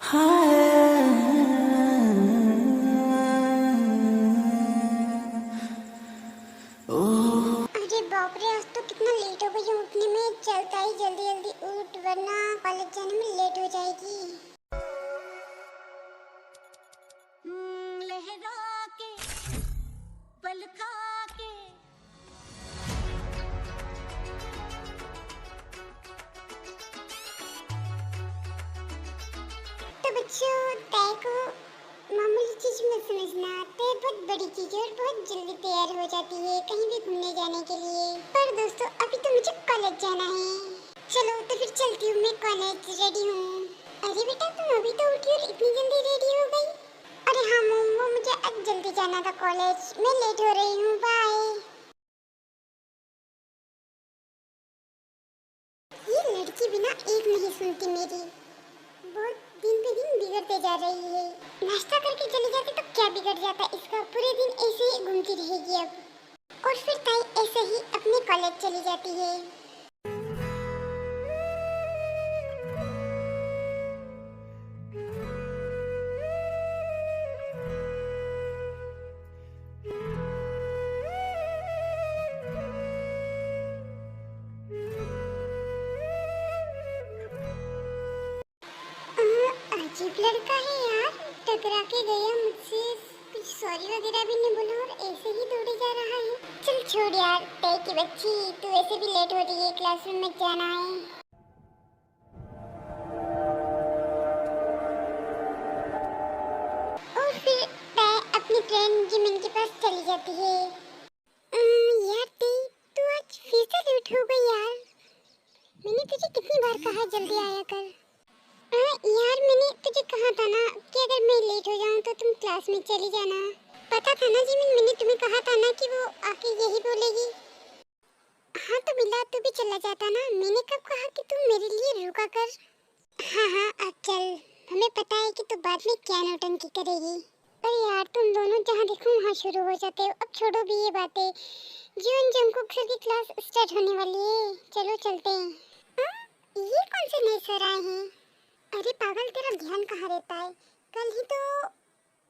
अरे बाप रे, आज तो कितना लेट हो गई हूँ उठने में। चलता ही जल्दी जल्दी उठ वरना कॉलेज जाने में लेट हो जाएगी। लहरा के पल खा के तो बच्चों, तय को मामूली चीज में समझना, तय बहुत बड़ी चीज है और बहुत जल्दी तैयार हो जाती है कहीं भी घूमने जाने के लिए। पर दोस्तों, अभी तो मुझे कॉलेज जाना है। चलो तो फिर चलती हूँ मैं कॉलेज, रेडी हूँ। अरे बेटा, तुम अभी तो उठी और इतनी जल्दी रेडी हो गई? अरे हाँ मम्मी, वो मुझे आज जल्दी जाना था कॉलेज, मैं लेट हो रही हूँ, बाय। ये लड़की बिना एक नहीं सुनती मेरी, बहुत दिन पे दिन बिगड़ते जा रही है। नाश्ता करके चली जाती तो क्या बिगड़ जाता इसका, पूरे दिन ऐसे ही घूमती रहेगी अब। और फिर ताई ऐसे ही अपने कॉलेज चली जाती है। अजीब लड़का है यार, टकरा के गया मुझसे, कुछ सॉरी वगैरह भी नहीं बोला और ऐसे ही दौड़े जा रहा है। चल छोड़ यार, तय की बच्ची, तू ऐसे भी लेट हो रही है, क्लासरूम में जाना है। और फिर तय अपनी फ्रेंड जिमिन के पास चली जाती है। यार तय, तू आज फिर से लेट हो गई यार। मैंने तुझे कितनी बार कहा जल्दी आया कर। यार मैंने तुझे कहा था ना कि अगर मैं लेट हो जाऊं तो तुम क्लास में चली जाना। पता था ना जिमिन, मैंने तुम्हें कहा था ना कि वो आके यही बोलेगी। हाँ तो बिल्ला, तू भी चला जाता ना, मैंने कब कहा कि तुम मेरे लिए रुका कर। हाँ हाँ अब चल, हमें पता है कि तू बाद में क्या नौटंकी करेगी। पर यार तुम दोनों जहाँ देखो वहाँ शुरू हो जाते हो। अब छोड़ो भी ये बातें, जीवन जंकुक सर की क्लास स्टार्ट होने वाली है, चलो चलते हैं। ये कौन से नए सर आए हैं? अरे पागल, तेरा ध्यान कहाँ रहता है? कल ही तो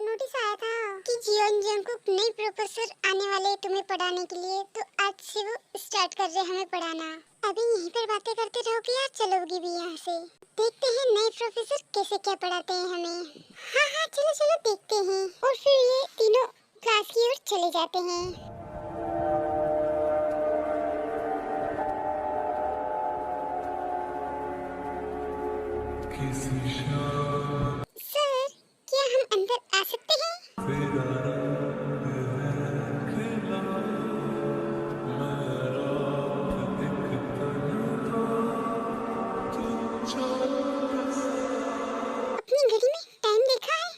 नोटिस आया था कि जीवन जंकुक नए प्रोफेसर आने वाले हैं तुम्हें पढ़ाने के लिए, तो आज से वो स्टार्ट कर रहे हमें पढ़ाना। अभी यहीं पर बातें करते रहोगे या चलोगी भी यहाँ से? देखते हैं नए प्रोफेसर कैसे क्या पढ़ाते हैं हमें। हाँ हाँ चलो चलो देखते हैं। और फिर ये तीनों क्लास की ओर चले जाते हैं। सर, क्या हम अंदर आ सकते हैं? अपनी घड़ी में टाइम देखा है?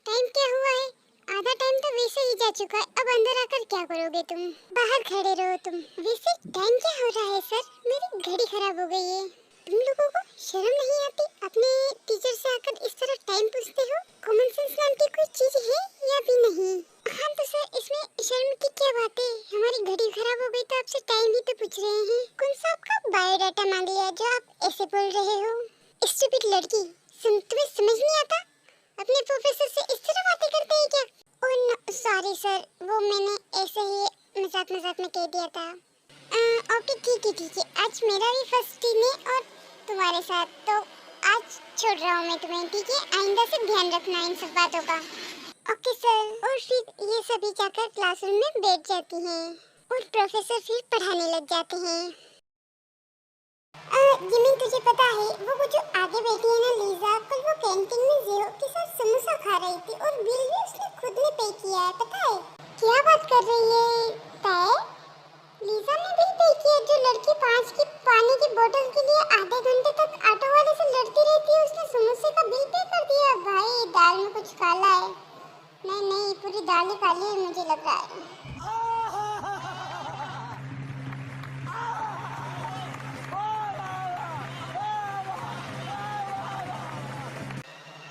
टाइम क्या हुआ है? आधा टाइम तो वैसे ही जा चुका है, अब अंदर आकर क्या करोगे तुम? बाहर खड़े रहो तुम। वैसे टाइम क्या हो रहा है सर? मेरी घड़ी खराब हो गई है। तुम लोगों को शर्म नहीं आती? अपने टीचर से आकर इस तरह टाइम पूछते हो? कॉमन सेंस नाम की कोई चीज है या भी नहीं? हाँ तो सर, इसमें शर्म की क्या बात है? हमारी घड़ी खराब हो गई तो आपसे टाइम ही तो पूछ रहे हैं। कौन सा आपका बायोडाटा मांग लिया जो आप ऐसे बोल रहे हो? स्टूपिड लड़की, तुम्हें समझ नहीं आता? अपने प्रोफेसर से इस तरह बातें करते हैं क्या? ओह सॉरी सर, वो मैंने ऐसे ही मजाक मजाक में कह दिया था। ओके ठीक है, आज मेरा भी फर्स्ट दिन है और तुम्हारे साथ, तो आज छोड़ रहा हूँ मैं तुम्हें, ठीक है? आइंदा से ध्यान रखना इन सब बातों का। Okay sir. और फिर ये सभी जाकर क्लासरूम में बैठ जाती हैं और प्रोफेसर फिर पढ़ाने लग जाते हैं। जिमिन, तुझे पता है वो जो आगे बैठी है ना लीजा, कल वो कैंटीन में जियो के साथ समोसा खा रही थी और बिल भी उसने खुद ने पे किया है, पता है? क्या बात कर रही है तय? लीजा ने बिल पे किया? जो लड़की 5 की पानी की बोतल के लिए आधे घंटे तक ऑटो वाले से लड़ती रहती है, उसने समोसे का बिल पे कर दिया। भाई दाल में कुछ काला है। नहीं, पूरी दाल ही काली है मुझे लग रहा है।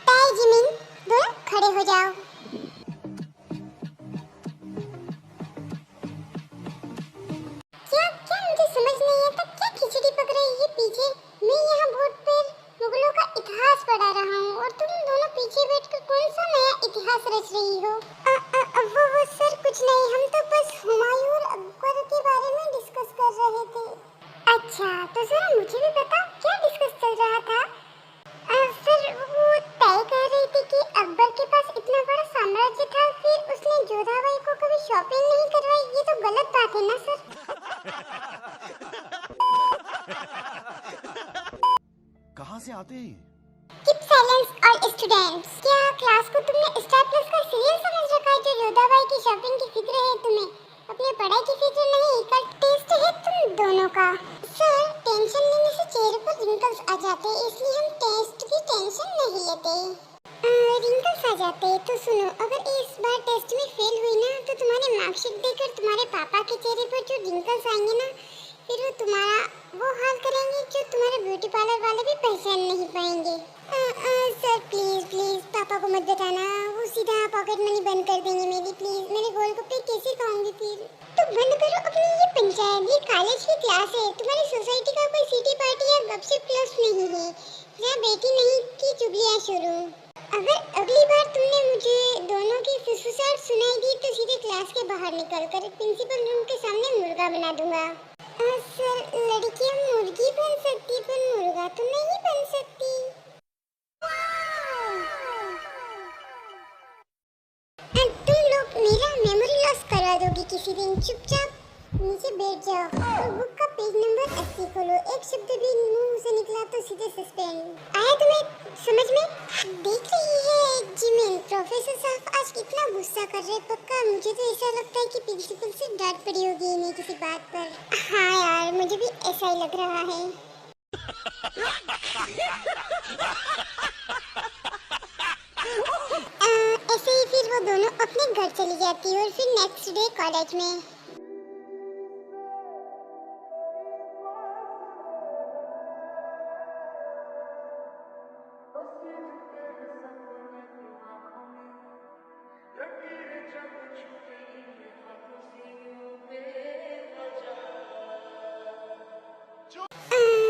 ताई जिमिन, दोनों खड़े हो जाओ। क्या क्या मुझे समझ नहीं आता, क्या खिचड़ी पक रही है पीछे? मैं यहाँ बोर्ड पर मुगलों का इतिहास और तुम दोनों पीछे बैठकर कौन सा नया इतिहास रच रही हो? वो सर कुछ नहीं, हम तो बस हुमायूं और अकबर के बारे में डिस्कस कर रहे थे। अच्छा, तो जरा मुझे भी बताओ क्या डिस्कस चल रहा था? सर वो तय कर रही थी कि अकबर के पास इतना बड़ा साम्राज्य था, फिर उसने जोधाबाई को कभी शॉपिंग नहीं करवाई। ये तो गलत बात है ना सर? कहाँ से आते हैं? Keep silence all students. क्या क्लास को तुमने स्टार प्लस का सीरियल समझ रखा है जो जोधाबाई की शॉपिंग की फिक्र है तुम्हें? अपनी पढ़ाई की फिक्र नहीं, कल टेस्ट है तुम दोनों का। सर टेंशन लेने से चेहरे पर रिंकल्स आ जाते हैं, इसलिए हम टेस्ट की टेंशन नहीं लेते। रिंकल्स आ जाते हैं तो सुनो, अगर इस बार टेस्ट में फेल हुई ना तो तुम्हारी मार्कशीट देखकर तुम्हारे पापा के चेहरे पर जो रिंकल्स आएंगे ना, फिर वो तुम्हारा वो हाल करेंगे जो तुम्हारे ब्यूटी पार्लर वाले भी पहचान नहीं पाएंगे। सर प्लीज प्लीज पापा को मत बताना, वो सीधा पॉकेट मनी बंद कर देंगे मेरी। प्लीज मेरे गोलगप्पे कैसे खाऊंगी फिर? तो बंद करो अपनी ये पंचायत, ये कॉलेज की क्लास है, तुम्हारी सोसाइटी का कोई सिटी पार्टी या गपशप क्लास नहीं है जहाँ बेटी नहीं की चुगलियाँ शुरू। अगर अगली बार तुमने मुझे दोनों की फुसफुसाहट सुनाई दी तो सीधे क्लास के बाहर निकलकर प्रिंसिपल रूम के सामने मुर्गा बना दूंगा। सर लड़कियां मुर्गी बन सकती पर मुर्गा तो नहीं बन सकती। तुम लोग मेरा मेमोरी लॉस करवा दोगे किसी दिन। चुपचाप नीचे बैठ जाओ और बुक का पेज नंबर 80 खोलो। एक शब्द भी मुंह से निकला तो सीधे सस्पेंड। आया तुम्हें समझ में? देख रही है जिमिन, प्रोफेसर साहब आज कितना गुस्सा कर रहे। पक्का मुझे तो ऐसा लगता है कि प्रिंसिपल से डांट पड़ी होगी इन्हें किसी बात पर। हाँ यार मुझे भी ऐसा ही लग रहा है। ऐसे ही फिर वो दोनों अपने घर चली जाती और फिर नेक्स्ट डे कॉलेज में।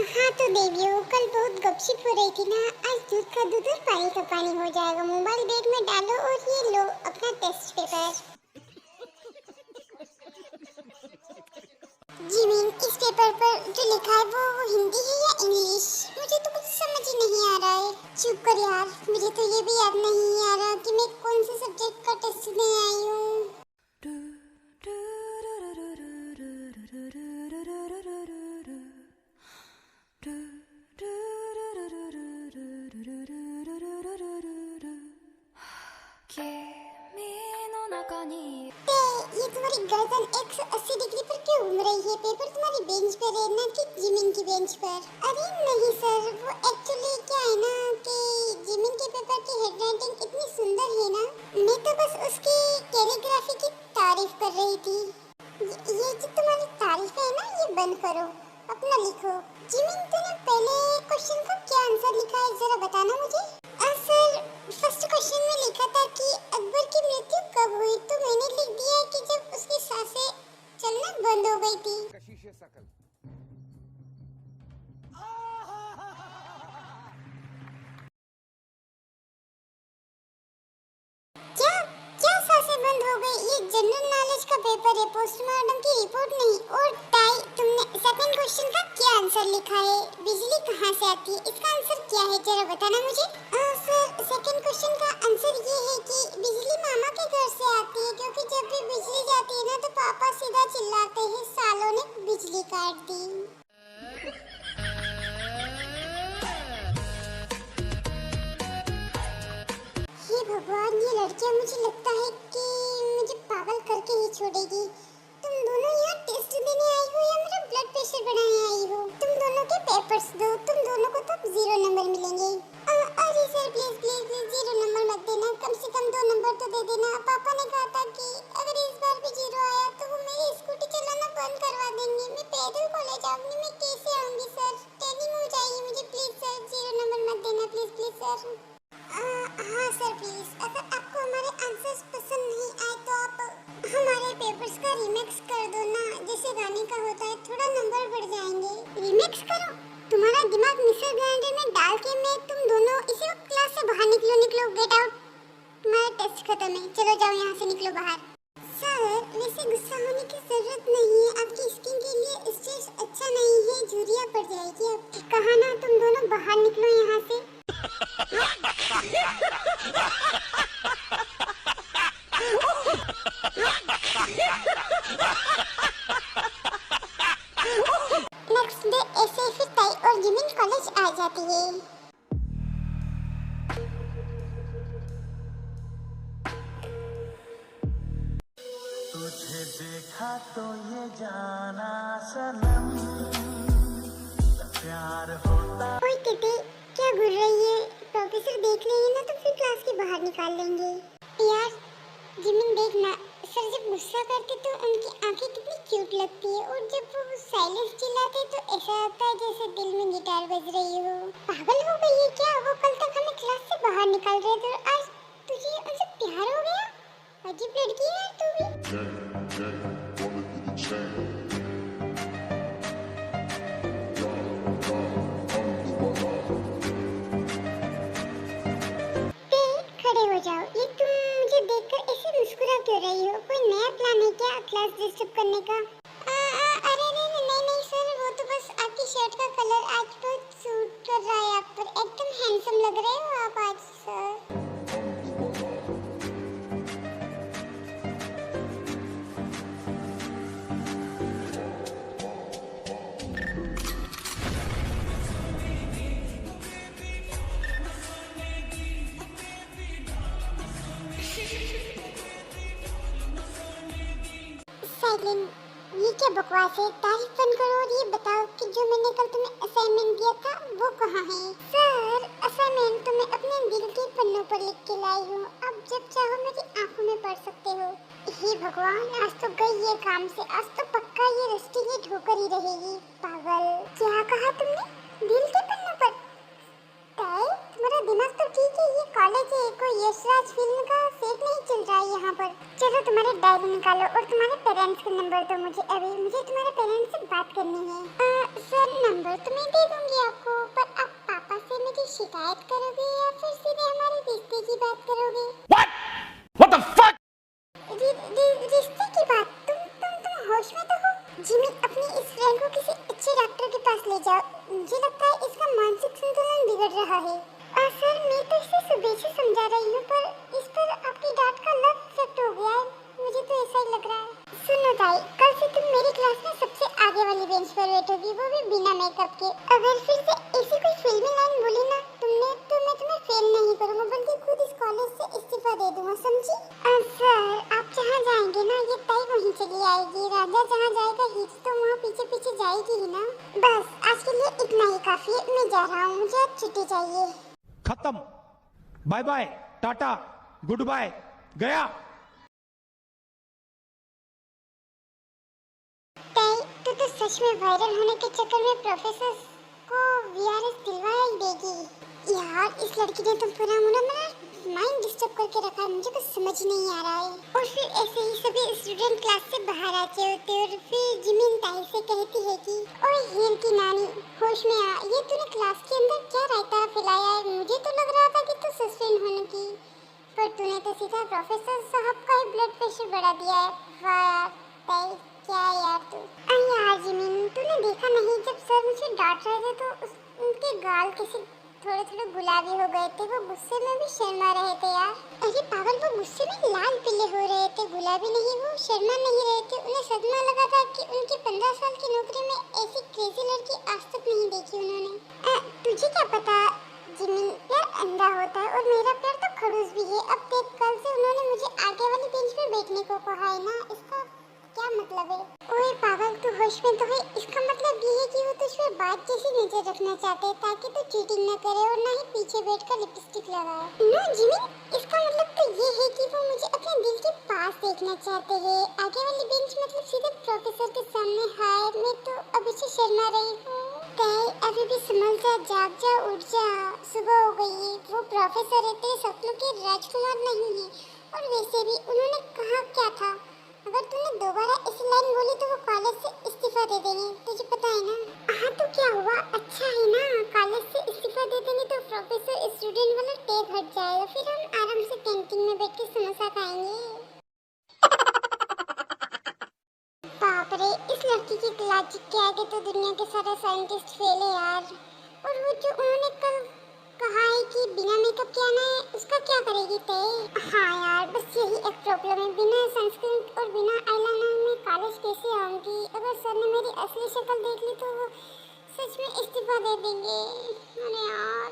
हाँ तो देवियों, कल बहुत गपशप हो रही थी ना, आज दूध का दूध और पानी का पानी हो जाएगा। मोबाइल बैग में डालो और ये लो अपना टेस्ट पेपर। जिमिन इस पेपर पर जो लिखा है वो हिंदी है या इंग्लिश? मुझे तो कुछ समझ ही नहीं आ रहा है। चुप कर यार, मुझे तो ये भी याद नहीं आ रहा कि मैं कौन से सब्जेक्ट का टेस्ट देने आई हूँ। ये तुम्हारी गर्दन 180 डिग्री पर क्यों घूम रही है? पेपर तुम्हारी बेंच पर है ना कि जिमिन की बेंच पर? अरे नहीं सर, वो एक्चुअली क्या है ना कि जिमिन के पेपर की हैंडराइटिंग इतनी सुंदर है ना, मैं तो बस उसकी कैलीग्राफी की तारीफ कर रही थी। ये जो तुम्हारी तारीफ है ना, ये बंद करो, अपना लिखो। जिमिन तूने पहले क्वेश्चन का क्या आंसर लिखा है जरा बताना मुझे। सर फर्स्ट क्वेश्चन में लिखा था कि अकबर की मृत्यु कब हुई, तो मैंने लिख दिया कि जब उसकी सांसें चलना बंद हो गई थी। क्या क्या सांसें बंद हो गई? ये जनरल नॉलेज का पेपर है, पोस्टमार्टम की रिपोर्ट नहीं। और टाई तुमने सेकंड क्वेश्चन का क्या आंसर लिखा है? बिजली कहाँ से आती है, इसका आंसर क्या है जरा बताना मुझे। सर सेकंड क्वेश्चन का आंसर ये है कि बिजली मामा के घर से आती है, क्योंकि जब भी बिजली जाती है ना तो पापा सीधा चिल्लाते हैं सालों ने बिजली काट दी। हे भगवान, ये लड़कियां मुझे लगता है कि मुझे पागल करके ही छोड़ेगी। तुम दोनों यहाँ टेस्ट देने आई हो या मेरा ब्लड प्रेशर बढ़ाने आई हो? तुम दोनों के पेपर्स दो, तुम दोनों को तो 0 नंबर मिलेंगे। अरे sir please please please 0 number मत देना, कम से कम 2 नंबर तो दे देना। पापा ने कहा था कि अगर इस बार भी 0 आया तो वो मेरी स्कूटी चलाना बंद करवा देंगे। मैं पैदल कॉलेज आऊंगी, मैं कैसे आऊंगी सर? ट्रेनिंग हो जाएगी मुझे। प्लीज सर 0 नंबर मत देना, प्लीज प्लीज सर। हाँ सर प्लीज, अगर आपको हमारे आंसर्स पसंद नहीं आए तो आप हमारे पेपर्स का रीमिक्स कर दो ना, जैसे गाने का होता है, थोड़ा नंबर बढ़ जाएंगे। रीमिक्स करो? तुम्हारा दिमाग मिक्सर ग्राइंडर में डाल के मैं तुम दोनों इसी वक्त क्लास से बाहर गेट आउट, तुम्हारा टेस्ट खत्म है, चलो जाओ यहाँ से, निकलो बाहर। सर वैसे गुस्सा होने की जरूरत नहीं है, आपकी स्किन के लिए स्ट्रेस अच्छा नहीं है, झुर्रियाँ पड़ जाएगी आपकी। कहा ना तुम दोनों बाहर निकलो यहाँ से। नेक्स्ट डे ऐसे ही फिर ताई और जिमिन कॉलेज आ जाती है। तुझे देखा तो ये जाना सनम प्यार होता। ओए टिटी, क्या घूर रही है? प्रोफेसर देख लेंगे ना तो फिर क्लास के बाहर निकाल लेंगे। यार जिमिन देखना, सर जब गुस्सा करते तो उनकी आंखें कितनी क्यूट लगती है, और जब वो साइलेंस चिल्लाते तो ऐसा लगता है जैसे दिल में गिटार बज रही हो। पागल हो गई है क्या? वो कल तक हमें क्लास से बाहर निकाल रहे थे और आज तुझे उनसे प्यार हो गया? अजीब लड़की है तू भी। खड़े हो जाओ, ये तुम मुझे देखकर ऐसे मुस्कुरा क्यों रही हो? कोई नया प्लान है क्या क्लास डिस्टर्ब करने का? अरे नहीं सर, वो तो बस आपकी शर्ट का कलर आज बहुत सूट कर रहा है आप पर, एकदम हैंडसम लग रहे हो आप आज सर। साइलेंट, ये क्या बकवास है? तारीफ बंद करो और ये बताओ कि जो मैंने कल तुम्हें असाइनमेंट दिया था वो कहाँ है? सर असाइनमेंट तो मैं अपने दिल के पन्नों पर लिख के लाई हूँ, आप जब चाहो मेरी आंखों में पढ़ सकते हो। हे भगवान, आज तो गई ये काम से, आज तो पक्का ये रस्टी ये ठोकर ही रहेगी। पागल, क्या कहा तुमने? दिल के पन्नों पर? तुम्हारा दिमाग तो ठीक है, ये कॉलेज है, कोई यशराज फिल्म का सेट नहीं चल रहा है यहाँ पर। चलो तुम्हारे डायरी निकालो और तुम्हारे पेरेंट्स का नंबर दो मुझे, अभी मुझे तुम्हारे पेरेंट्स से बात करनी है। सर नंबर तो मैं दे दूंगी आपको, पर आप पापा से मेरी शिकायत करोगे या फिर सीधे हमारे रिश्ते की बात करोगे? What the fuck? रिश्ते की बात? तुम होश में तो हो? जिमी, अपनी इस फ्रेंड को किसी अच्छे डॉक्टर के पास ले जाओ, मुझे लगता है इसका मानसिक संतुलन बिगड़ रहा है। सर मैं तो इसे सुबह से समझा रही हूँ, पर इस पर आपकी डांट का लव इफेक्ट हो गया है, मुझे तो ऐसा ही लग रहा है। सुनो ताई, कल से तुम मेरी क्लास में सबसे आगे वाली बेंच पर बैठोगी, वो भी बिना मेकअप के। अगर फिर से ऐसी कोई फिल्मी लाइन बोली ना तुमने तो मैं तुम्हें फेल नहीं करूँगा, बल्कि खुद इस कॉलेज से इस्तीफा दे दूँगा, समझी? सर आप जहाँ जाएंगे ना ये ताई वहीं चली आएगी, राजा जहाँ जाएगा हिच तो वहाँ पीछे पीछे जाएगी ही ना। बस आज के लिए इतना ही काफी है, मैं जा रहा हूँ, मुझे अब छुट्टी चाहिए। खत्म, bye bye, tata, good bye, गया। तू तो सच में वायरल होने के चक्कर में प्रोफेसर को वीआरएस दिलवाया ही देगी। यार इस लड़की ने तो पूरा मेरा माइंड डिस्टर्ब करके रखा है, मुझे कुछ समझ नहीं आ रहा है। और फिर ऐसे ही सभी स्टूडेंट क्लास से बाहर आते होते और फिर जिमिन ताई से कहती है कि ओए हीर की नानी, होश में आ, ये तूने क्लास के अंदर क्या रायता फैलाया है? मुझे तो लग रहा था कि तू सस्पेंड होने की, पर तूने तो सीधा प्रोफेसर साहब का ही ब्लड प्रेशर बढ़ा दिया है। वाह यार ताई, क्या यार तू। यार जिमिन, तूने देखा नहीं जब सर मुझे डांट रहे थे तो उनके गाल किसी थोड़े गुलाबी हो गए थे, वो गुस्से में भी शर्मा रहे थे यार। अरे पागल, वो गुस्से में लाल पीले हो रहे थे, गुलाबी नहीं, वो शर्मा नहीं रहे थे। उन्हें सदमा लगा था कि उनकी 15 साल की नौकरी में ऐसी क्रेजी लड़की आज तक नहीं देखी उन्होंने। तुझे क्या पता जिमिन, प्यार अंधा होता है और मेरा प्यार तो खड़ूस भी है। अब देख, कल से उन्होंने मुझे आगे वाली बेंच पे बैठने को कहा है ना, इसका क्या मतलब है? ओए पागल, तू होश में तो है, इसका मतलब ये है कि वो तुझ पर बात जैसी नजर रखना चाहते हैं ताकि तू चीटिंग न करे और ना ही पीछे बैठकर लिपस्टिक लगाए। नो जिमिन, इसका मतलब तो ये है कि वो मुझे अपने दिल के पास देखना चाहते हैं। आगे वाली बेंच मतलब सीधे प्रोफेसर के सामने। हाय, मैं तो अभी से शर्मा रही हूँ। अभी भी संभल जा, जाग जा, उठ जा, सुबह हो गई है। वो प्रोफेसर है, तेरे सपनों के राजकुमार नहीं है। और वैसे भी उन्होंने कहा क्या था, अगर तूने दोबारा ऐसी लाइन बोली तो वो कॉलेज से इस्तीफा दे देंगे, तुझे पता है ना। हाँ तो क्या हुआ, अच्छा है ना, कॉलेज से इस्तीफा दे देंगे तो प्रोफेसर स्टूडेंट वाला टैग हट जाएगा, फिर हम आराम से कैंटीन में बैठ के समोसा खाएंगे। बाप रे, इस लड़की की लॉजिक के आगे तो दुनिया के सारे साइंटिस्ट फेल है यार। और वो जो उन्होंने कल कहा है कि बिना मेकअप के आना है, उसका क्या करेगी तय? हाँ यार, बस यही एक प्रॉब्लम है, बिना सनस्क्रीन और बिना आईलाइनर में कॉलेज कैसे आऊंगी? अगर सर ने मेरी असली शक्ल देख ली तो वो सच में इस्तीफा दे देंगे। अरे यार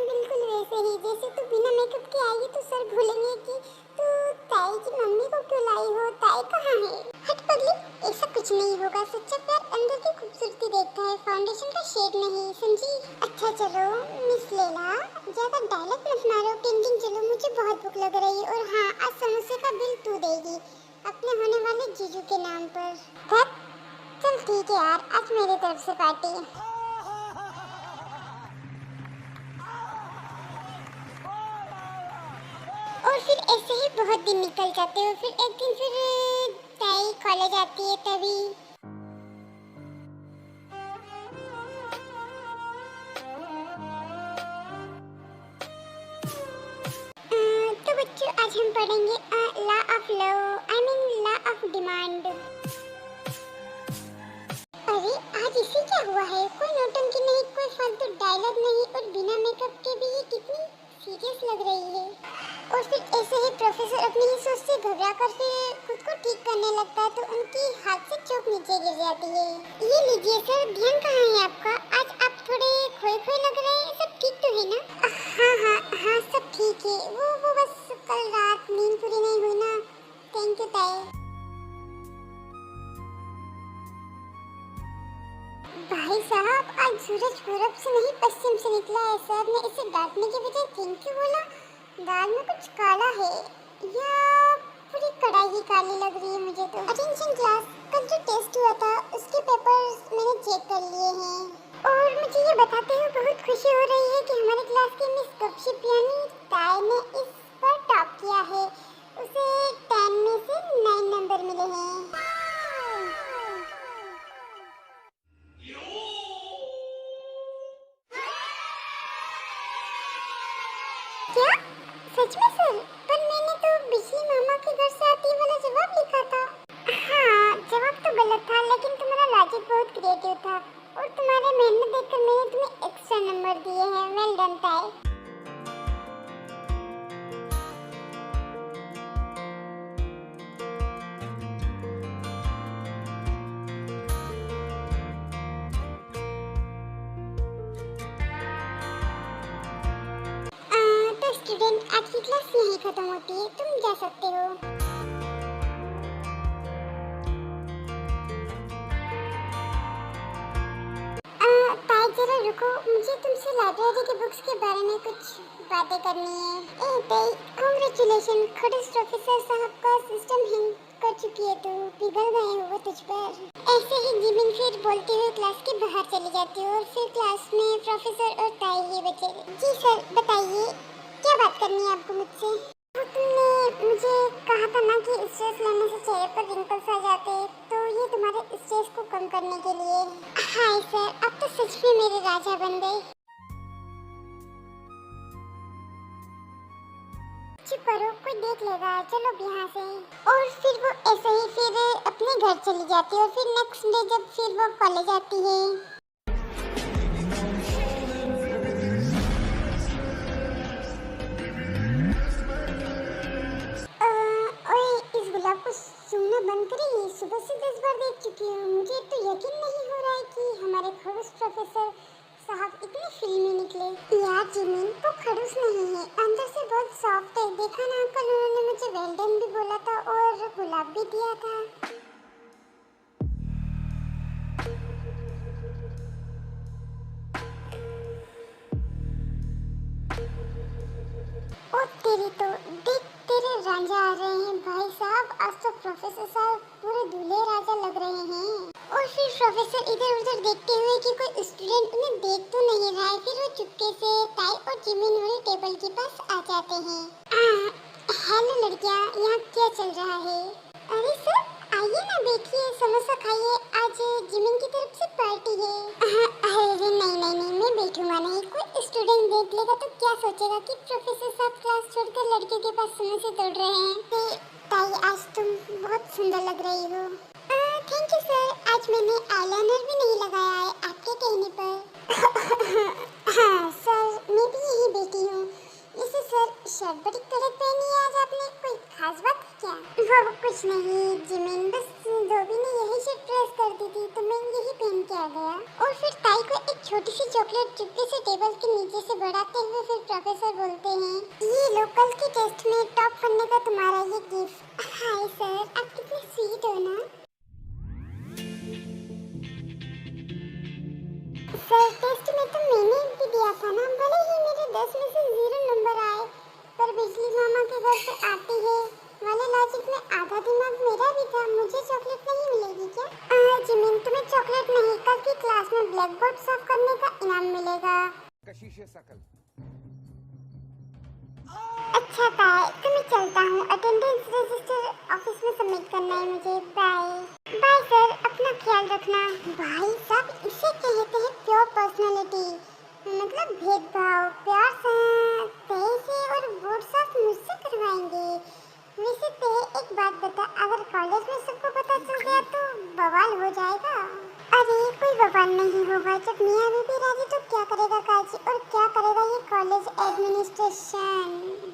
बिल्कुल वैसे ही जैसे तू बिना मेकअप के आई तो सर भूलेंगे कि तू ताई की मम्मी को क्यों लाई हो, ताई कहाँ है? हट पगली, ऐसा कुछ नहीं होगा, सच्चा प्यार अंदर की खूबसूरती देखता है, फाउंडेशन का शेड नहीं, समझी? अच्छा चलो मिस लेला, ज्यादा डायलॉग मत मारो, कैंटीन चलो, मुझे बहुत भूख लग रही है। और हाँ, आज समोसे का बिल तू देगी अपने होने वाले जीजू के नाम पर। चल ठीक है यार, आज मेरी तरफ से पार्टी। और फिर ऐसे ही बहुत दिन निकल जाते हैं, फिर एक दिन फिर ताई कॉलेज आती है तभी। तो बच्चों आज हम पढ़ेंगे law of love, I mean law of demand. अरे आज इसे क्या हुआ है, कोई नौटंकी नहीं, कोई फालतू डायलॉग नहीं, और बिना मेकअप के भी ये कितनी सीरियस लग रही है। और फिर ऐसे ही प्रोफेसर अपनी ही सोच से घबरा कर फिर खुद को ठीक करने लगता है तो उनकी हाथ से चोट नीचे गिर जाती है। ये लीजिए सर, ध्यान कहाँ है आपका? आज आप थोड़े खोए खोए लग रहे हैं, सब ठीक तो है ना? हाँ सब ठीक है, वो बस कल रात नींद पूरी नहीं हुई ना। थैंक यू ताई। भाई साहब, आज सूरज पूरब से नहीं पश्चिम से निकला है, सर ने इसे डांटने के बजाय थैंक यू बोला। दाल में कुछ काला है या पूरी कढ़ाई ही काली लग रही है मुझे तो। अटेंशन क्लास, कल जो टेस्ट हुआ था उसके पेपर्स मैंने चेक कर लिए हैं और मुझे ये बताते हुए बहुत खुशी हो रही है कि हमारे क्लास की मिस गपशिप यानी ताई ने इस पर टॉप किया है। उसे 10 में से 9 नंबर मिले हैं। क्या सच में सर? पर मैंने तो बिजली मामा के घर से आती वाला जवाब लिखा था। हाँ, जवाब तो गलत था लेकिन तुम्हारा लॉजिक बहुत क्रिएटिव था और तुम्हारे मेहनत देखकर मैंने तुम्हें एक्स्ट्रा नंबर दिए हैं। वेल डन ताई। स्टूडेंट, आज की क्लास यहीं खत्म होती है, तुम जा सकते हो। ताई जरा रुको, मुझे तुमसे लाइब्रेरी के बुक्स के बारे में कुछ बातें करनी है। ए ताई, कांग्रेचुलेशन, खड़ूस प्रोफेसर साहब का सिस्टम हैंग कर चुकी है, तो पिघल गए हो वो तुझ पर। ऐसे ही जिमिन फिर बोलते हुए क्लास के बाहर चली जाती है और फिर क्लास में प्रोफेसर और ताई ही बचे। जी सर बताइए, क्या बात करनी है आपको मुझसे? वो तुमने मुझे कहा था ना कि स्ट्रेस लेने से चेहरे पर रिंकल्स आ जाते, तो ये तुम्हारे स्ट्रेस को कम करने के लिए। हाय सर, अब तो सच में मेरे राजा बन गए। चुप करो, कोई देख लेगा, चलो अब यहाँ से। और फिर वो ऐसे ही फिर अपने घर चली जाती है और फिर नेक्स्ट डे जब फिर वो कॉलेज आती है। आपको सुनना बंद करेगी, सुबह से 10 बार देख चुकी हूँ। मुझे तो यकीन नहीं हो रहा है कि हमारे खड़ूस प्रोफेसर साहब इतने फिल्मी निकले। यार जिमिन, वो खड़ूस नहीं है, अंदर से बहुत सॉफ्ट है। देखा ना, कल उन्होंने मुझे वेल डन भी बोला था और गुलाब भी दिया था। ओ तेरी तो देख, तेरे राजा आ रहे हैं भाई साहब। आज तो प्रोफेसर साहब पूरे दूल्हे राजा लग रहे हैं। और फिर प्रोफेसर इधर उधर देखते हुए कि कोई स्टूडेंट उन्हें देख तो नहीं रहा है, फिर वो चुपके से ताई और जिमिन वाले टेबल के पास आ जाते हैं। हेलो लड़कियां, यहाँ क्या चल रहा है? अरे सर आइए ना, बैठिए, समोसा खाइए, आज जिमिन की तरफ से पार्टी है। अरे नहीं नहीं नहीं, मैं बैठूंगा नहीं। कोई स्टूडेंट देख लेगा तो क्या सोचेगा कि प्रोफेसर साहब क्लास छोड़कर लड़कियों के पास समोसे तोड़ रहे हैं। ताई आज तुम बहुत सुंदर लग रही हो। थैंक यू सर, आज मैंने आईलाइनर भी नहीं लगाया है आपके कहने पर। हाँ सर, मैं भी यही बैठी हूँ। वैसे सर शर्ट बड़ी कड़क पहनी है आज आपने, कोई खास बात है क्या? वो कुछ नहीं जिमिन, बस धोबी ने यही शर्ट प्रेस कर दी थी तो मैं यही पहन के आ गया। और फिर ताई को एक छोटी सी चॉकलेट चुपके से टेबल के नीचे से बढ़ाते हुए फिर प्रोफेसर बोलते हैं, ये लो कल के टेस्ट में टॉप करने का तुम्हारा ये गिफ्ट। हाय सर, आप कितने स्वीट हो ना। सर टेस्ट में तो मैंने भी दिया था ना, भले ही मेरे 10 में से 0 नंबर आए, पर बिजली मामा के घर से आती है वाले लॉजिक में आधा दिमाग मेरा भी था। मुझे चॉकलेट नहीं मिलेगी क्या? जिमिन तुम्हें चॉकलेट नहीं, कल की क्लास में ब्लैक बोर्ड साफ करने का इनाम मिलेगा। अच्छा ताई, तो मैं चलता हूँ, अटेंडेंस रजिस्टर ऑफिस में सबमिट करना है मुझे। बाय बाय सर, अपना ख्याल रखना। भाई साहब इसे कहते हैं प्योर पर्सनालिटी, मतलब भेदभाव। प्यार से तय से और बोर्ड साफ मुझसे करवाएंगे। वैसे ते एक बात बता, अगर कॉलेज में सबको पता चल गया तो बवाल हो जाएगा। अरे कोई बवाल नहीं होगा, जब मियां बीबी राजी तो क्या करेगा काजी, और क्या करेगा ये कॉलेज एडमिनिस्ट्रेशन।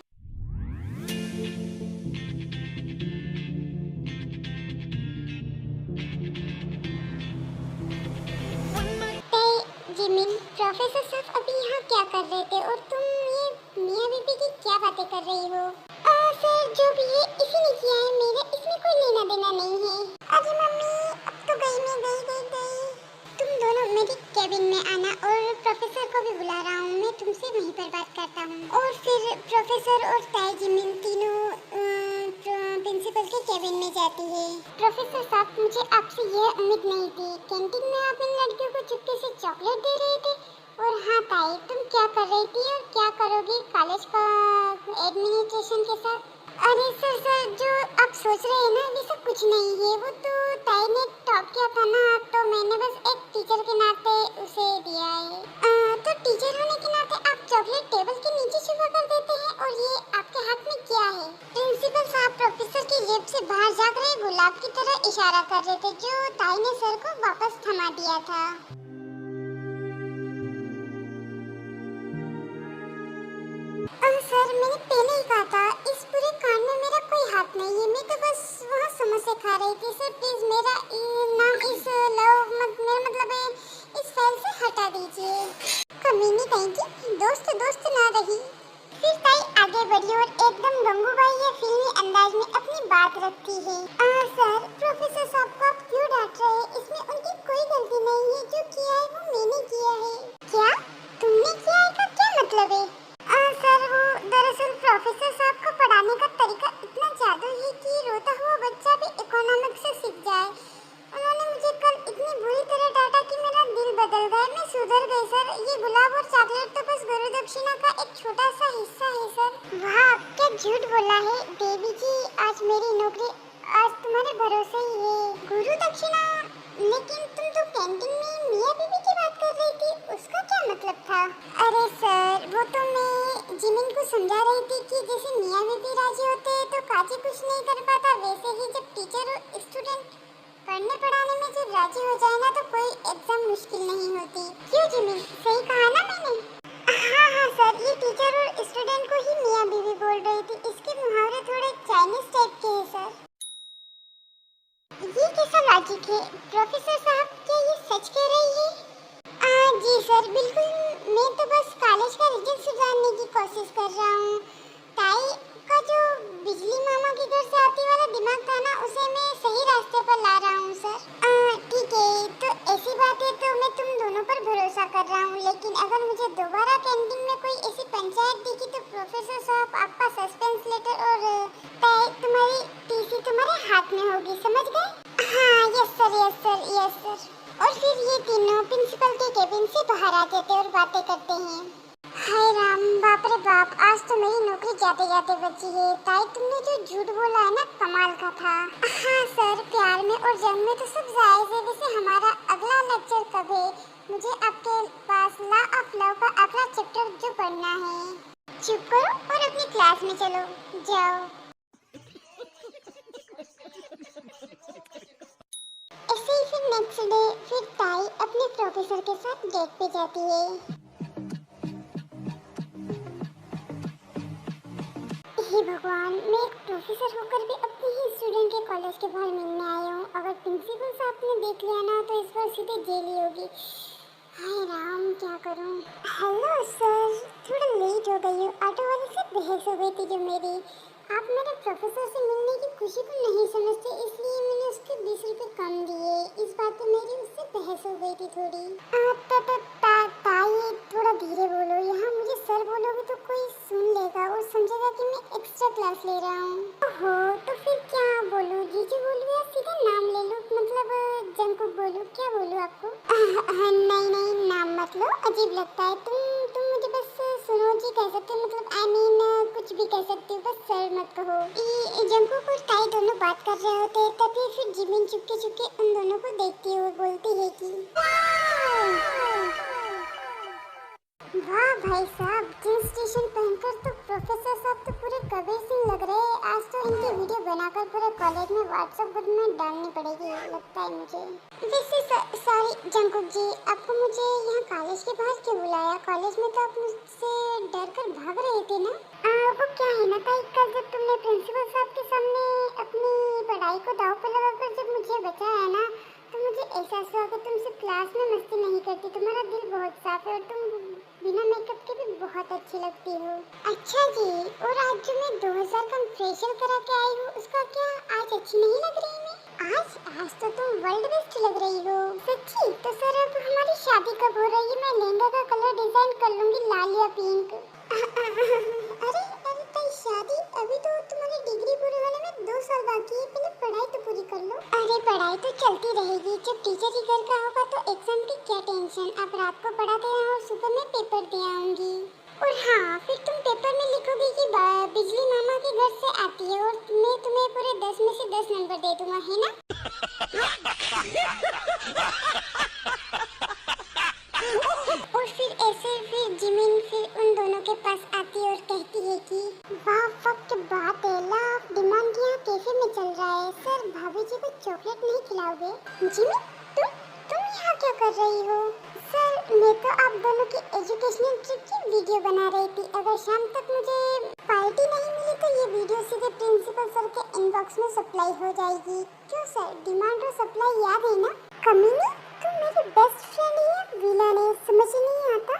जिमिन, प्रोफेसर साहब अभी यहाँ क्या कर रहे थे और तुम ये मियां बीबी की क्या बातें कर रही हो? सर जो भी है इसी ने किया है, मेरा इसमें कोई लेना देना नहीं है। अरे मम्मी अब तो गई। तुम दोनों मेरी केबिन में आना, और प्रोफेसर को भी बुला रहा हूँ, मैं तुमसे वहीं पर बात करता हूँ। और फिर प्रोफेसर और ताई जिमिन तीनों प्रिंसिपल के केबिन में जाती है। प्रोफेसर साहब मुझे आपसे यह उम्मीद नहीं थी, कैंटीन में आप इन लड़कियों को चुपके से चॉकलेट दे रहे थे। और हाँ ताई, तुम क्या कर रही थी और क्या करोगी कॉलेज का एडमिनिस्ट्रेशन के साथ? अरे सर जो आप सोच रहे हैं ना वैसा कुछ नहीं है, वो तो ताई ने टॉप किया था ना, तो मैंने बस एक टीचर के नाते उसे दिया है। तो टीचर होने के नाते आप चॉकलेट टेबल के नीचे छुपा कर देते हैं, और ये आपके हाथ में क्या है? प्रिंसिपल साहब प्रोफेसर की जेब से बाहर झाँक रहे गुलाब की तरह इशारा कर रहे थे, जो ताई ने सर को वापस थमा दिया था। सर मैंने पहले ही कहा था, इस पूरे कांड में मेरा कोई हाथ नहीं है, मैं तो बस वहाँ समोसे खा रही थी। सर प्लीज मेरा नाम इस मेरा मतलब है इस फाइल से हटा दीजिए। कमीनी कहीं की दोस्त ना रही। फिर ताई आगे बढ़ी और एकदम गंगूबाई या फिल्मी अंदाज में अपनी बात रखती है। सर प्रोफेसर साहब को आप क्यों डांट रहे हैं? इसमें उनकी कोई गलती नहीं है, जो किया है वो मैंने किया है। क्या तुमने किया है का क्या मतलब है? सर वो दरअसल प्रोफेसर साहब को पढ़ाने का तरीका इतना जादू है कि रोता हुआ बच्चा भी इकोनॉमिक्स से सीख जाए। उन्होंने मुझे कल इतनी बुरी तरह डांटा कि मेरा दिल बदल गया, मैं सुधर गई सर। ये गुलाब और चॉकलेट तो बस गुरु दक्षिणा का एक छोटा सा हिस्सा है सर। वाह क्या झूठ बोला है देवी जी, आज मेरी नौकरी आज तुम्हारे भरोसे ही है। गुरु दक्षिणा? लेकिन तुम तो कैंटीन में मियां बीबी की बात कर रही थी, उसका क्या मतलब था? अरे सर वो तो मैं जिमिन को समझा रही थी कि जैसे मियां बीबी राजी होते हैं तो काजी कुछ नहीं कर पाता, वैसे ही जब टीचर और स्टूडेंट पढ़ने पढ़ाने में जब राजी हो जाए ना तो कोई एग्जाम मुश्किल नहीं होती। क्यों जिमिन, सही कहा ना मैंने? हाँ सर, ये टीचर और स्टूडेंट को ही मियां बीबी बोल रही थी, इसके मुहावरे थोड़े चाइनीज टाइप के हैं सर। ये कैसा लॉजिक है? प्रोफेसर साहब क्या ये सच कह रही है? जी सर बिल्कुल, मैं तो बस कॉलेज का रिजल्ट सुधारने की कोशिश कर रहा हूँ। ताई का जो बिजली मामा के घर से आती वाला दिमाग था ना, उसे मैं सही रास्ते पर ला रहा हूँ सर। ठीक है, तो ऐसी बात है तो मैं तुम दोनों पर भरोसा कर रहा हूँ, लेकिन अगर मुझे दोबारा कैंटीन में कोई ऐसी पंचायत दिखी तो प्रोफेसर साहब आपका सस्पेंस लेटर और तुम्हारी टीसी तुम्हारे हाथ में होगी, समझ गए? हाँ यस सर। और फिर ये तीनों प्रिंसिपल के केबिन से बाहर आ जाते और बातें करते हैं। हाय राम, बाप रे बाप, आज तो मेरी नौकरी जाते जाते बची है। ताई तुमने जो झूठ बोला है ना, कमाल का था। हाँ सर, प्यार में और जंग में तो सब जायज है। वैसे हमारा अगला लेक्चर कब है? मुझे आपके पास लॉ ऑफ लव का अगला चैप्टर जो पढ़ना है। चुप करो और अपनी क्लास में चलो, जाओ। ऐसे ही फिर नेक्स्ट डे फिर ताई अपने प्रोफेसर के साथ डेट पे जाती है। हे भगवान, मैं एक प्रोफेसर होकर भी अपने ही स्टूडेंट के कॉलेज के बाहर मिलने आई हूँ। अगर प्रिंसिपल साहब ने देख लिया ना तो इस बार सीधे जेल ही होगी। हाय राम, क्या करूँ? हेलो सर, थोड़ा लेट हो गई हूँ। ऑटो वाले से बहस हो गई थी जो मेरी। आप मेरे प्रोफेसर से मिलने की खुशी को नहीं समझते, इसलिए मैंने उसके 20 रुपए कम दिए। इस बात पे मेरी उससे बहस हो गई थी थोड़ी। ताई थोड़ा धीरे बोलो, यहाँ मुझे सर बोलोगे तो कोई सुन लेगा और समझेगा कि मैं एक्स्ट्रा क्लास ले रहा हूँ। ओहो, तो फिर क्या बोलूँ? जीजू बोलूँ या सीधा नाम ले लूँ? मतलब जंकुक बोलूँ? क्या बोलूँ आपको? नहीं, नाम मत लो, अजीब लगता है। तुम मुझे बस सुनोजी कह सकते हो, मतलब आई मीन कुछ भी कह सकती हो, बस सर मत कहो। जंकुक और ताई दोनों बात कर रहे होते हैं, तभी फिर जिमिन चुपके चुपके उन दोनों को देखती हुई बोलती है कि वाह भाई साहब, जींस टी शर्ट पहनकर तो प्रोफेसर साहब तो पूरे कबीर सिंह लग रहे हैं। आज तो इनकी वीडियो बनाकर पूरे कॉलेज में व्हाट्सएप ग्रुप में डालनी पड़ेगी लगता है मुझे। वैसे सॉरी जंकुक जी, आपको मुझे यहाँ कॉलेज के बाहर क्यों बुलाया? कॉलेज में तो आप मुझसे डर कर भाग रहे थे ना? वो क्या है ना ताई, कल जब तुमने प्रिंसिपल साहब के सामने अपनी पढ़ाई को दांव पे लगाकर जब मुझे बचाया ना, तो मुझे एहसास हुआ कि तुम सिर्फ क्लास में मस्ती नहीं करती, तुम्हारा दिल बहुत साफ है और तुम बिना मेकअप के भी बहुत अच्छी लगती हो। अच्छा जी, और आज जो मैं 2000 का फेशियल करा के आई हूँ, उसका क्या आज अच्छी नहीं लग रही मैं? आज तो तुम वर्ल्ड बेस्ट लग रही हो। सच्ची? तो सर अब हमारी शादी कब हो रही है? मैं लहंगा का कलर डिजाइन कर लूंगी लाल या पिंक। अरे ताई, शादी अभी तो तुम्हारी डिग्री पूरी होने में 2 साल बाकी है, पहले पढ़ाई तो पूरी कर लो। अरे पढ़ाई तो चलती रहेगी, जब टीचर ही घर का होगा तो एग्जाम की क्या टेंशन। अब रात को पढ़ाते हैं और सुबह में पेपर दे आऊंगी। और हाँ, फिर तुम पेपर में लिखोगी कि बिजली मामा के घर से आती है और मैं तुम्हें पूरे 10 में से 10 नंबर दे दूंगा, है ना? और फिर ऐसे फिर जिमिन फिर उन दोनों के पास आती है और कहती है कि वाह फक बात है, लाभ डिमांड यहाँ कैफे में चल रहा है। सर भाभी जी को चॉकलेट नहीं खिलाओगे? जिमिन तुम यहाँ क्या कर रही हो? सर मैं तो आप दोनों की एजुकेशनल ट्रिप की वीडियो बना रही थी। अगर शाम तक मुझे पार्टी नहीं मिली तो ये वीडियो सीधे प्रिंसिपल सर के इनबॉक्स में सप्लाई हो जाएगी। क्यों सर, डिमांड और सप्लाई याद है ना? कमीनी, तुम मेरी बेस्ट फ्रेंड है, विलन है, समझ नहीं आता?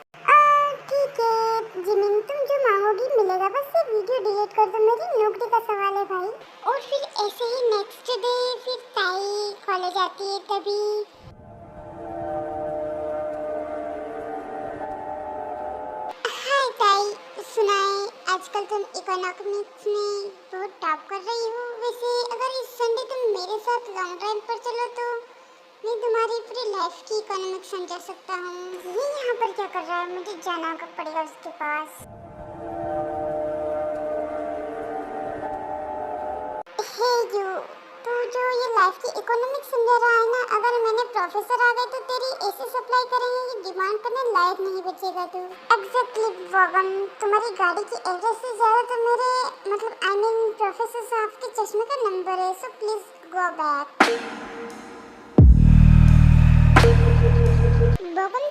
ठीक है जिमिन, तुम जो मांगोगी मिलेगा, बस ये वीडियो डिलीट कर दो, मेरी नौकरी का सवाल है भाई। और फिर ऐसे ही नेक्स्ट डे फिर ताई कॉलेज आती है। तभी हाय ताई, सुनाए आजकल तुम इकोनॉमिक्स में बहुत टॉप कर रही हो। वैसे अगर इस संडे तुम मेरे साथ लॉन्ग ड्राइव पर चलो तो मैं तुम्हारी पूरी लाइफ की इकोनॉमिक्स समझा सकता हूँ। ये यहाँ पर क्या कर रहा है? मुझे जाना पड़ेगा उसके पास। हे यू, तू जो ये लाइफ की इकोनॉमिक्स समझा रहा है ना, अगर मैंने प्रोफेसर आ गए तो तेरी ऐसे सप्लाई करेंगे कि डिमांड करने लायक नहीं बचेगा तू। एग्जैक्टली वॉगन, तुम्हारी गाड़ी की एवरेज से ज्यादा तो मेरे मतलब आई मीन प्रोफेसर साहब के चश्मे का नंबर है, so please go back. Baban,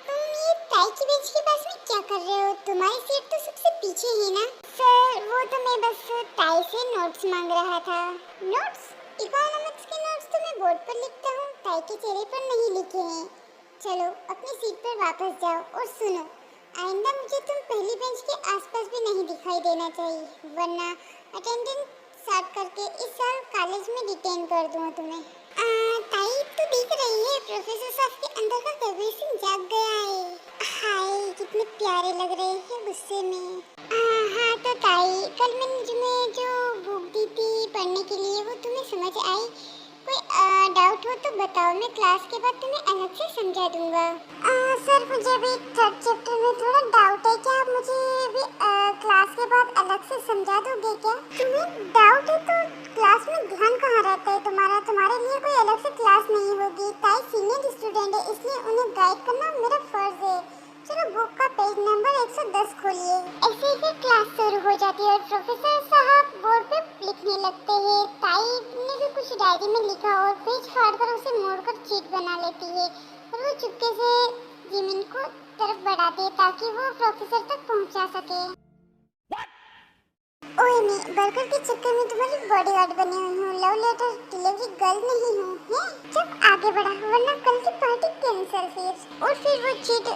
तुम ये ताई की बेंच के पास में क्या कर रहे हो? तुम्हारी सीट तो सबसे पीछे है ना? सर वो तो मैं बस ताई से नोट्स मांग रहा था। नोट्स? इकोनॉमिक्स के नोट्स तो मैं बोर्ड पर लिखता हूँ, ताई के चेहरे पर नहीं लिखे हैं। चलो अपनी सीट पर वापस जाओ और सुनो, आइंदा मुझे तुम पहली बेंच के आसपास भी नहीं दिखाई देना चाहिए, वरना अटेंडेंस साफ करके इस साल कॉलेज में डिटेन कर दूँगा तुम्हें। ताई तो दिख रही है, प्रोफेसर साहब के अंदर का कबीर सिंह जाग गया है। हाय कितने प्यारे लग रहे हैं गुस्से में। हाँ तो ताई, कल मैंने तुम्हें जो बुक दी थी पढ़ने के लिए वो तुम्हें समझ आई? कोई डाउट हो तो बताओ, मैं क्लास के बाद तुम्हें अलग से समझा दूंगा। सर मुझे भी 3rd चैप्टर में थोड़ा डाउट बुक का पेज नंबर 110 खोलिए। ऐसे ही फिर क्लास शुरू हो जाती है और प्रोफेसर साहब बोर्ड पे लिखने लगते हैं। ताई ने भी कुछ डायरी में लिखा और पेज फाड़कर उसे मोड़कर चीट बना लेती है और वो चुपके से जिमिन को तरफ बढ़ाती है ताकि वो प्रोफेसर तक पहुंचा सके। ओए मैं बर्गर के चक्कर में तुम्हारी बॉडीगार्ड बनी हुई हूँ, लव लेटर डिलीवरी गर्ल नहीं हूँ, हैं? जब आगे बढ़ा वरना कल की पार्टी कैंसिल फिर। और फिर वो चीट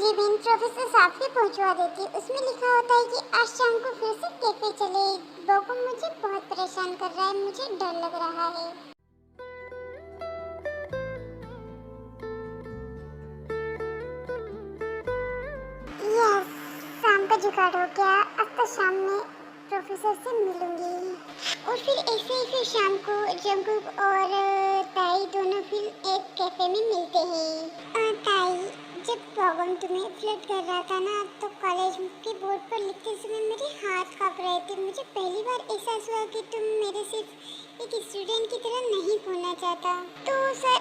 जिमिन प्रोफेसर साहब के पहुंचवा देती है। उसमें लिखा होता है कि आज शाम को फिर से कैफे चले, बोको मुझे बहुत परेशान कर रहा है, मुझे डर लग रहा है। यस, शाम का जुगाड़ हो गया। अब तो शाम में प्रोफेसर से मिलूंगी। और फिर ऐसे ही फिर शाम को जंगकुक और ताई दोनों फिर एक कैफे में मिलते हैं। ताई, जब बॉगम तुम्हें फ्लर्ट कर रहा था ना तो कॉलेज के बोर्ड पर लिखते समय मेरे हाथ कांप रहे थे। मुझे पहली बार एहसास हुआ कि तुम मेरे सिर्फ एक स्टूडेंट की तरह नहीं खोना चाहता। तो सर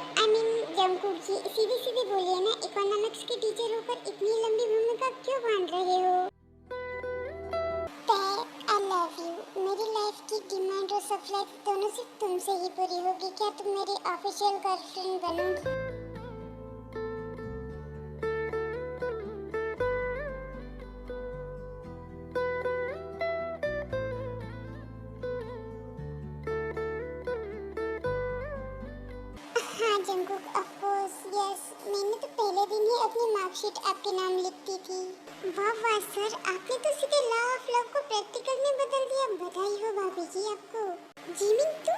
जंगकुक जी, सीधी सीधी बोलिए ना, इकोनॉमिक्स के टीचर होकर इतनी लंबी भूमिका क्यों बांध रहे हो? I love you. मेरी लाइफ की डिमांड और सप्लाई दोनों सिर्फ तुमसे ही पूरी होगी। क्या तुम मेरी ऑफिशियल गर्लफ्रेंड बनोगी? हाँ जंगकुक, ऑफ कोर्स, यस। मैंने तो पहले दिन ही अपनी मार्कशीट आपके नाम लिख दी थी। वाह वाह सर, आपने तो सीधे लॉ ऑफ लव को प्रैक्टिकल में बदल दिया। बधाई हो भाभी जी आपको। जिमिन, तू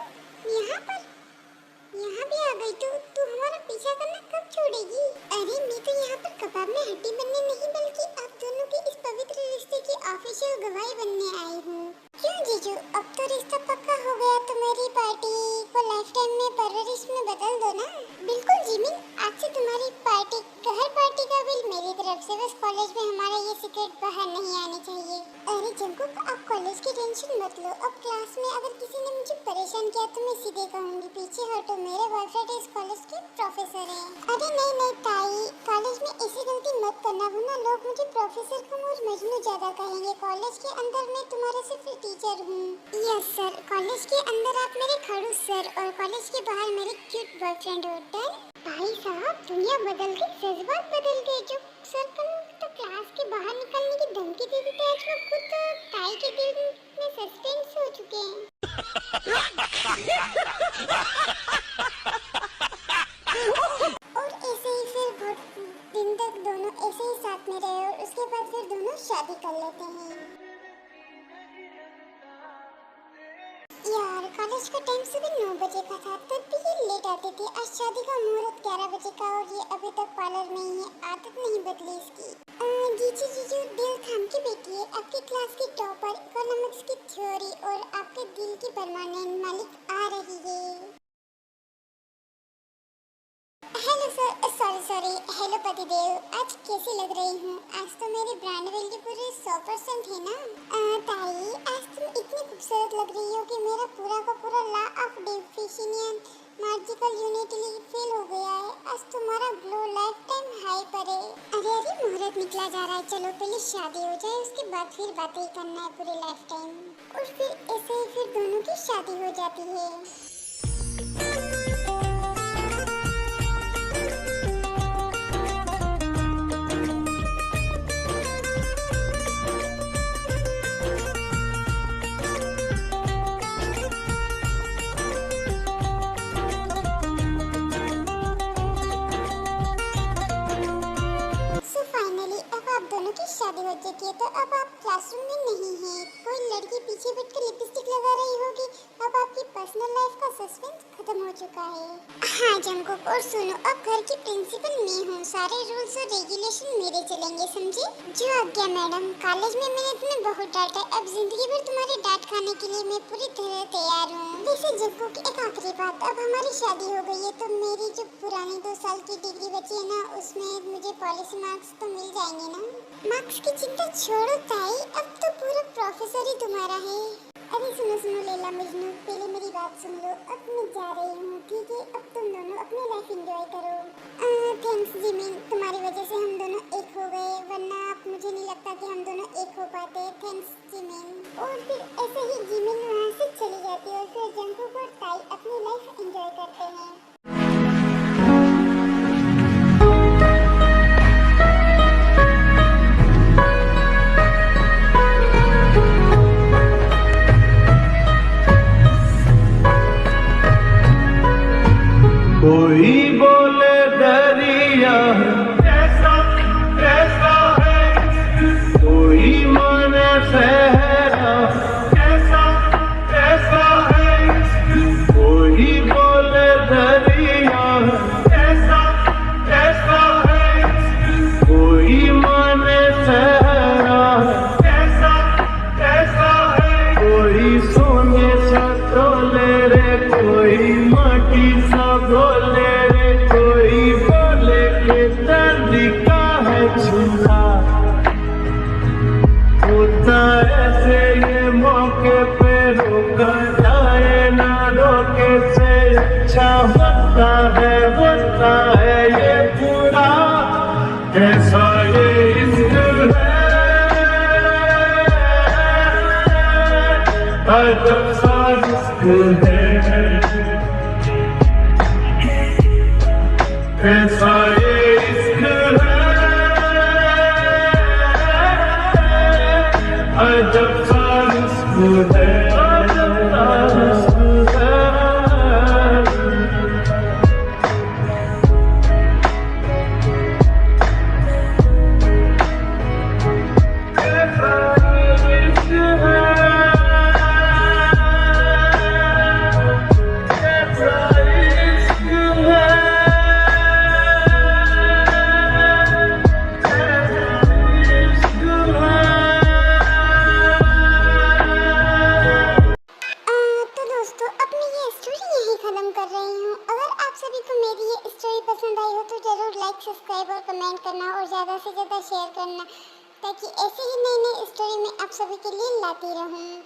यहाँ भी आ गई। तू हमारा पीछा करना कब छोड़ेगी? अरे मैं तो यहाँ पर कबाब में हड्डी बनने नहीं बल्कि आप दोनों के इस पवित्र रिश्ते की ऑफिशियल गवाही बनने आई हूँ। क्यों जीजू, अब तो रिश्ता पक्का हो गया तो मेरी पार्टी को लाइफ टाइम में परवरिश में बदल दो ना। बिल्कुल जिमिन, आज से तुम्हारी पार्टी हर पार्टी का बिल मेरी तरफ से। बस कॉलेज में हमारा ये सीक्रेट बाहर नहीं आने चाहिए। अरे जंगकुक, आप कॉलेज की टेंशन मत लो। अब क्लास में अगर किसी ने मुझे परेशान किया तो मैं सीधे कहूँगी पीछे हटो, मेरे बॉयफ्रेंड इस कॉलेज के प्रोफेसर हैं। अरे नहीं ताई, कॉलेज में ऐसी गलती मत करना वरना लोग मुझे प्रोफेसर कम और मजनू ज्यादा कहेंगे। कॉलेज के अंदर मैं तुम्हारे सिर्फ टीचर हूँ। यस सर, कॉलेज के अंदर आप मेरे खड़ूस सर और कॉलेज के बाहर मेरे क्यूट बॉयफ्रेंड होते हैं। भाई साहब, दुनिया बदल गई, जज्बात बदल गए। जो सर कल तो क्लास के बाहर निकलने की धमकी दे दी थी, आज वो खुद तो ताई के दिल में सस्पेंस हो चुके हैं। और ऐसे ही फिर बहुत दिन तक दोनों ऐसे ही साथ में रहे और उसके बाद फिर दोनों शादी कर लेते हैं। यार, कॉलेज का टाइम सुबह 9 बजे का था, तब भी ये लेट आते थे। आज शादी का मुहूर्त 11 बजे का और ये अभी तक पार्लर में ही है। आदत नहीं बदली इसकी। जीजू दिल थाम के बैठिए। आपकी क्लास की टॉपर, इकोनॉमिक्स की थ्योरी और आपके दिल की परमानेंट मालिक आ रही है। हेलो सर, सॉरी, हेलो पतिदेव, आज कैसी लग रही हूँ? आज तो मेरी ब्रांड वैल्यू पूरे 100% है ना। ताई, आज तुम इतनी खूबसूरत लग रही हो कि मेरा पूरा का पूरा law of deficient marginal unity fail हो गया है। आज तुम्हारा ग्लो लाइफ टाइम हाई पर है। अरे मुहूर्त निकला जा रहा है, चलो पहले शादी हो जाए, उसके बाद फिर बातें करना है पूरे लाइफ टाइम। और फिर ऐसे ही फिर दोनों की शादी हो जाती है। शादी हो चुकी है तो अब आप क्लासरूम में नहीं हैं। कोई लड़की पीछे बैठकर लिपस्टिक लगा रही होगी। अब आपकी पर्सनल लाइफ का सस्पेंस खत्म हो चुका है। हाँ जंगकुक, और सुनो, अब घर की प्रिंसिपल मैं हूँ। सारे रूल्स और रेगुलेशन मेरे चलेंगे, समझे? जो आज्ञा मैडम। कॉलेज में मैंने तुम्हें बहुत डांटा, अब जिंदगी भर तुम्हारी डांट खाने के लिए मैं पूरी तरह तैयार हूँ। वैसे जंगकुक, एक आखिरी बात, अब हमारी शादी हो गई है तो मेरी जो पुरानी 2 साल की डिग्री बची है ना, उसमें मुझे पॉलिसी मार्क्स तो मिल जाएंगे ना? मार्क्स की चिंता छोड़ो ताई, अब तो पूरा प्रोफेसर ही तुम्हारा है। अरे सुनो सुनो लैला मजनू, पहले मेरी बात सुन लो। अब मैं जा रही हूँ, ठीक है? अब तुम दोनों अपनी लाइफ एंजॉय करो। थैंक्स जिमिन, तुम्हारी वजह से हम दोनों एक हो गए, वरना अब मुझे नहीं लगता कि हम दोनों एक हो पाते। Thanks Jimin. और फिर ऐसे ही जिमिन वहाँ से चली जाती है और फिर जंगकुक और ताई अपनी लाइफ एंजॉय करते हैं। कोई बोले दरिया कैसा कैसा है, कोई माने सहरा कैसा कैसा है, कोई बोले दरिया कैसा कैसा है, कोई माने सहरा कैसा कैसा है, कोई सोने सा तोले रे, कोई माटी सा बोले रे, कोई बोले के दर्द का है छुरा। होता ऐसे ये मौके पे रोका जाए ना, रोके से अच्छा होता है ये पूरा। कैसा ये इश्क है, अजब सा इश्क है, कैसा ये इश्क है, अजब सा इश्क है, अजब सा इश्क है। कैसा ये इश्क है, कैसा इश्क है, तो दोस्तों अपनी ये स्टोरी यहीं खत्म कर रही हूँ। अगर आप सभी को मेरी ये स्टोरी पसंद आई हो तो जरूर लाइक, सब्सक्राइब और कमेंट करना और ज़्यादा से ज़्यादा शेयर करना, ताकि ऐसे ही नई नई स्टोरी मैं आप सभी के लिए लाती रहूँ।